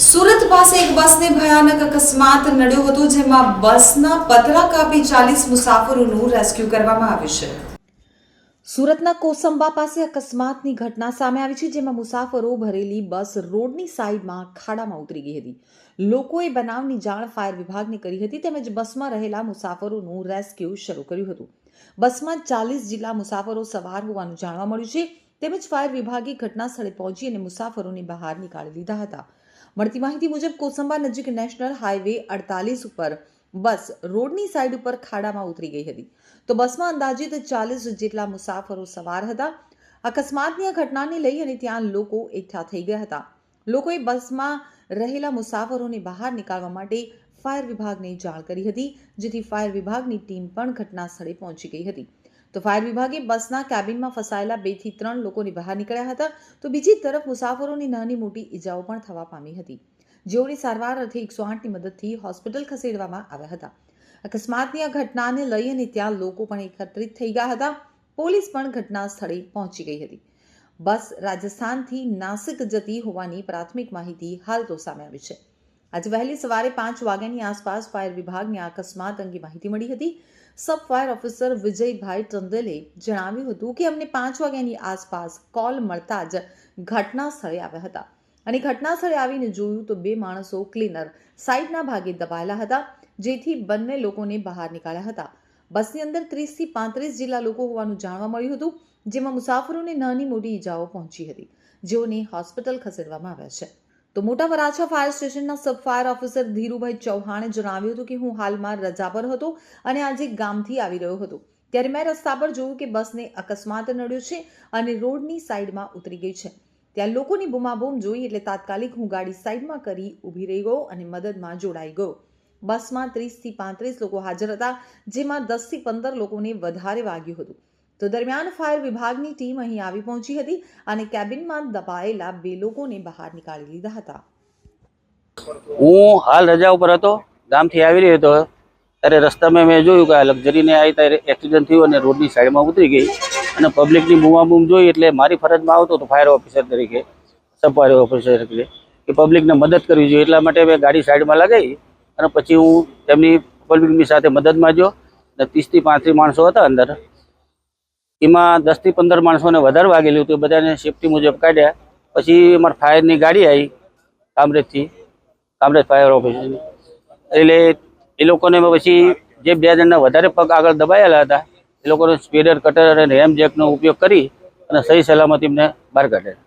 સુરત પાસે એક બસને ભયાનક અકસ્માત નડ્યો હતો, જેમાં બસના પતરા કાપી 40 મુસાફરોનું રેસ્ક્યુ કરવામાં આવ્યું છે। સુરતના કોસંબા પાસે અકસ્માતની ઘટના સામે આવી છે, જેમાં મુસાફરો ભરેલી બસ રોડની સાઈડમાં ખાડામાં ઉતરી ગઈ હતી। લોકોએ બનાવની જાણ ફાયર વિભાગને કરી હતી, તેમજ બસમાં રહેલા મુસાફરોનું રેસ્ક્યુ શરૂ કર્યું હતું। બસમાં 40 જેટલા મુસાફરો સવાર હોવાનું જાણવા મળ્યું છે, તેમજ ફાયર વિભાગે ઘટના સ્થળે પહોંચી અને મુસાફરોને બહાર નીકાળી લીધા હતા। મળતી માહિતી મુજબ કોસંબા નજીક નેશનલ હાઈવે 48 ઉપર બસ રોડની સાઈડ ઉપર ખાડામાં ઉતરી ગઈ હતી, તો બસમાં અંદાજિત 40 જેટલા મુસાફરો સવાર હતા। અકસ્માતની આ ઘટનાને લઈ અને ત્યાં લોકો એકઠા થઈ ગયા હતા। લોકોએ બસમાં રહેલા મુસાફરોને બહાર નીકાળવા માટે ફાયર વિભાગને જાણ કરી હતી, જેથી ફાયર વિભાગની ટીમ પણ ઘટના સ્થળે પહોંચી ગઈ હતી। તો ફાયર વિભાગે બસના કેબિનમાં ફસાયેલા 2 થી 3 લોકોને બહાર નીકળ્યા હતા, તો બીજી તરફ મુસાફરોની નાની મોટી ઈજાઓ પણ થવા પામી હતી, જેઓને સારવાર અર્થે 108ની મદદથી હોસ્પિટલ ખસેડવામાં આવ્યા હતા। અકસ્માતની આ ઘટનાને લઈ અને ત્યાં લોકો પણ એકત્રિત થઈ ગયા હતા। પોલીસ પણ ઘટના સ્થળે પહોંચી ગઈ હતી। બસ રાજસ્થાનથી નાસિક જતી હોવાની પ્રાથમિક માહિતી હાલ તો સામે આવી છે। આજે વહેલી સવારે 5 વાગ્યાની આસપાસ ફાયર વિભાગને આ અકસ્માત અંગે માહિતી મળી હતી। સબ ફાયર ઓફિસર વિજયભાઈ ટંડેલે જણાવ્યું હતું કે અમને 5 વાગ્યાની આસપાસ કોલ મળતા જ ઘટના સ્થળે આવ્યા હતા અને ઘટના સ્થળે આવીને જોયું તો 2 માણસો ક્લીનર સાઈડના ભાગે દબાયેલા હતા, જેથી બંને લોકોને બહાર નીકાળ્યા હતા। બસની અંદર 30 થી 35 જેટલા લોકો હોવાનું જાણવા મળ્યું હતું, જેમાં મુસાફરોને નાની મોટી ઈજાઓ પહોંચી હતી, જેઓને હોસ્પિટલ ખસેડવામાં આવ્યા છે। તો મોટા વરાછા ફાયર સ્ટેશનના સબ ફાયર ઓફિસર ધીરુભાઈ ચૌહાણે જણાવ્યું હતું કે હું હાલમાં રજા પર હતો અને આજે ગામથી આવી રહ્યો હતો, ત્યારે મેં રસ્તા પર જોયું કે બસને અકસ્માત નડ્યો છે અને રોડની સાઈડમાં ઉતરી ગઈ છે। ત્યાં લોકોની બૂમાબૂમ જોઈ એટલે તાત્કાલિક હું ગાડી સાઈડમાં કરી ઊભી રહી ગયો અને મદદમાં જોડાઈ ગયો। બસમાં 30 થી 35 લોકો હાજર હતા, જેમાં 10 થી 15 લોકોને વધારે વાગ્યું હતું। તો દરમિયાન ફાયર વિભાગની ટીમ અહીં આવી પહોંચી હતી અને કેબિનમાં દબાયેલા 2 લોકોને બહાર નીકાળી લીધા હતા। હું હાલ રજા ઉપર હતો, ગામથી આવી રહ્યો હતો, ત્યારે રસ્તામાં મેં જોયું કે આ લક્ઝરીને આવી ત્યારે એક્સિડન્ટ થયું અને રોડની સાઈડમાં ઉતરી ગઈ અને પબ્લિકની બૂમાબૂમ જોઈ એટલે મારી ફરજમાં આવતો હતો ફાયર ઓફિસર તરીકે, સબ ફાયર ઓફિસર તરીકે કે પબ્લિકને મદદ કરવી જોઈએ, એટલા માટે મેં ગાડી સાઈડમાં લગાવી અને પછી હું તેમની પબ્લિકની સાથે મદદમાં ગયો। 30 થી 35 માણસો હતા અંદર, એમાં 10 થી 15 માણસોને વધારે વાગેલું હતું, બધાને સેફટી મુજબ કાઢ્યા। પછી અમારી ફાયરની ગાડી આવી કામરેજ ફાયર ઓફિસની, એટલે એ લોકોને પછી જે 2 જણના વધારે પગ આગળ દબાયેલા હતા એ લોકોને સ્પીડર કટર અને રેમ જેકનો ઉપયોગ કરી અને સહી સલામત એમને બહાર કાઢ્યા।